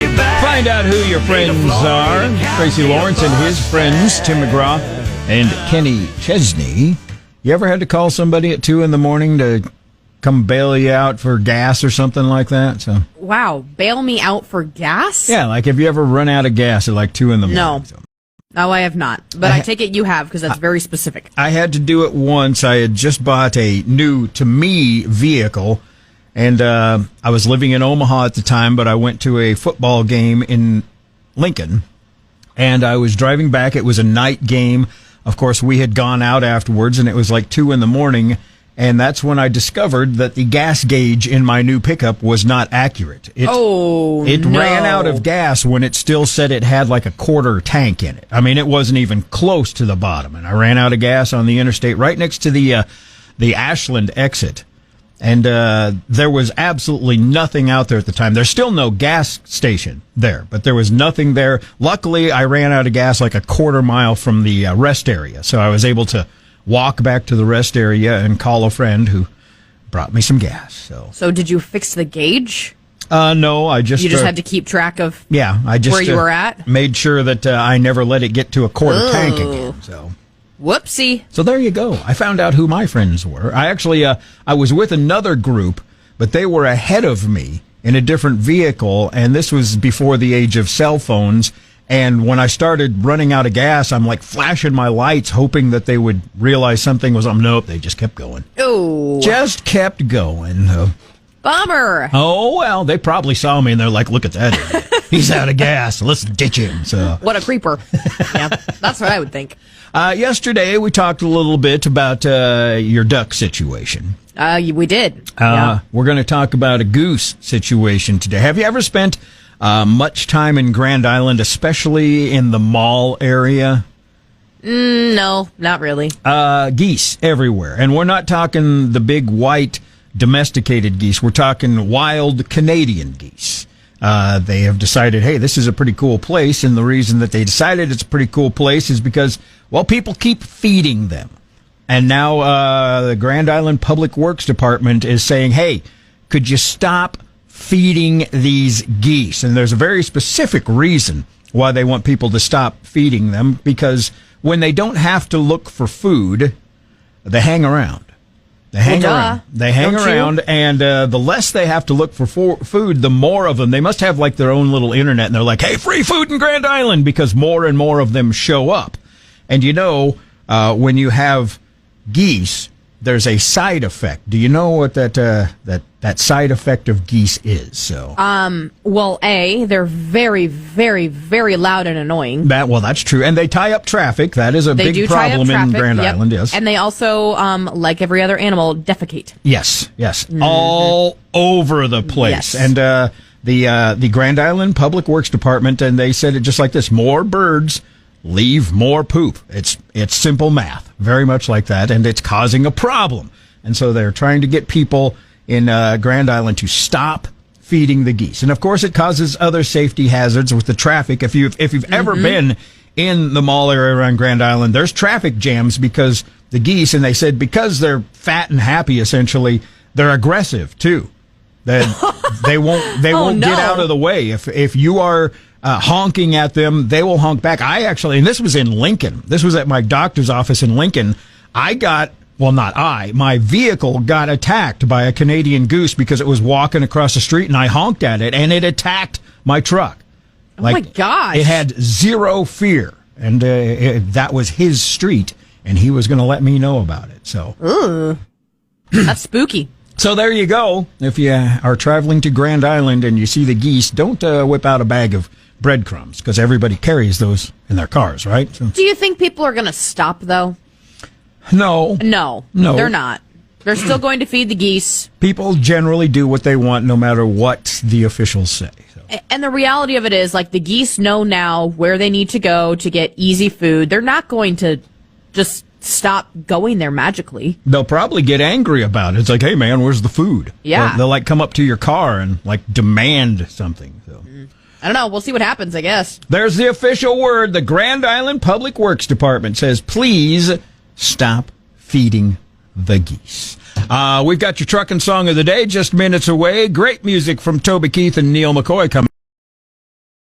Find out who your friends are. Tracy Lawrence and his friends, Tim McGraw and Kenny Chesney. You ever had to call somebody at 2 in the morning to come bail you out for gas or something like that? So, wow, bail me out for gas? yeah, like have you ever run out of gas at like 2 in the morning? No. No, I have not. But I take it you have, because that's very specific. I had to do it once. I had just bought a new, to me, vehicle. And I was living in Omaha at the time, but I went to a football game in Lincoln. And I was driving back. It was a night game. Of course, we had gone out afterwards, and it was like 2 in the morning. And that's when I discovered that the gas gauge in my new pickup was not accurate. It ran out of gas when it still said it had like a quarter tank in it. I mean, it wasn't even close to the bottom. And I ran out of gas on the interstate right next to the Ashland exit. And there was absolutely nothing out there at the time. There's still no gas station there, but there was nothing there. Luckily, I ran out of gas like a quarter mile from the rest area, so I was able to walk back to the rest area and call a friend who brought me some gas. So did you fix the gauge? No, I just... You just had to keep track of I just, where you were at? Made sure that I never let it get to a quarter tank again, so... Whoopsie. So there you go. I found out who my friends were. I actually, I was with another group, but they were ahead of me in a different vehicle, and this was before the age of cell phones. And when I started running out of gas, I'm like flashing my lights, hoping that they would realize something was up. Nope, they just kept going. Oh. Just kept going. Bummer. Oh, well, they probably saw me, and they're like, look at that idiot. He's out of gas. Let's ditch him. So, what a creeper. Yeah, that's what I would think. Yesterday, we talked a little bit about your duck situation. We did. We're going to talk about a goose situation today. Have you ever spent much time in Grand Island, especially in the mall area? No, not really. Geese everywhere. And we're not talking the big white domesticated geese. We're talking wild Canadian geese. They have decided, hey, this is a pretty cool place, and the reason that they decided it's a pretty cool place is because, well, people keep feeding them. And now the Grand Island Public Works Department is saying, hey, could you stop feeding these geese? And there's a very specific reason why they want people to stop feeding them, because when they don't have to look for food, they hang around. They hang around, and the less they have to look for food, the more of them. They must have like their own little internet, and they're like, hey, free food in Grand Island, because more and more of them show up. And you know, when you have geese, there's a side effect. Do you know what that side effect of geese is? So, well, they're very, very, very loud and annoying. That's true, and they tie up traffic. That is a big problem in Grand Island. Yes, and they also, like every other animal, defecate. Yes, all over the place. Yes. And the Grand Island Public Works Department, and they said it just like this: more birds leave more poop. It's simple math, very much like that, and it's causing a problem. And so they're trying to get people in Grand Island to stop feeding the geese. And of course, it causes other safety hazards with the traffic. If you've ever been in the mall area around Grand Island, there's traffic jams because the geese, and they said because they're fat and happy, essentially, they're aggressive too. They won't get out of the way. If you are honking at them, they will honk back. And this was in Lincoln. This was at my doctor's office in Lincoln. My vehicle got attacked by a Canadian goose because it was walking across the street, and I honked at it, and it attacked my truck. Oh my gosh. It had zero fear, and that was his street, and he was going to let me know about it. So, ooh, that's spooky. So there you go. If you are traveling to Grand Island and you see the geese, don't whip out a bag of breadcrumbs, because everybody carries those in their cars, right? So. Do you think people are going to stop, though? No, they're not. They're still going to feed the geese. People generally do what they want, no matter what the officials say. So. And the reality of it is, like, the geese know now where they need to go to get easy food. They're not going to just stop going there magically. They'll probably get angry about it. It's like, hey, man, where's the food? Yeah. They'll like come up to your car and like demand something. So. I don't know. We'll see what happens, I guess. There's the official word. The Grand Island Public Works Department says, please stop feeding the geese. We've got your trucking song of the day just minutes away. Great music from Toby Keith and Neil McCoy coming.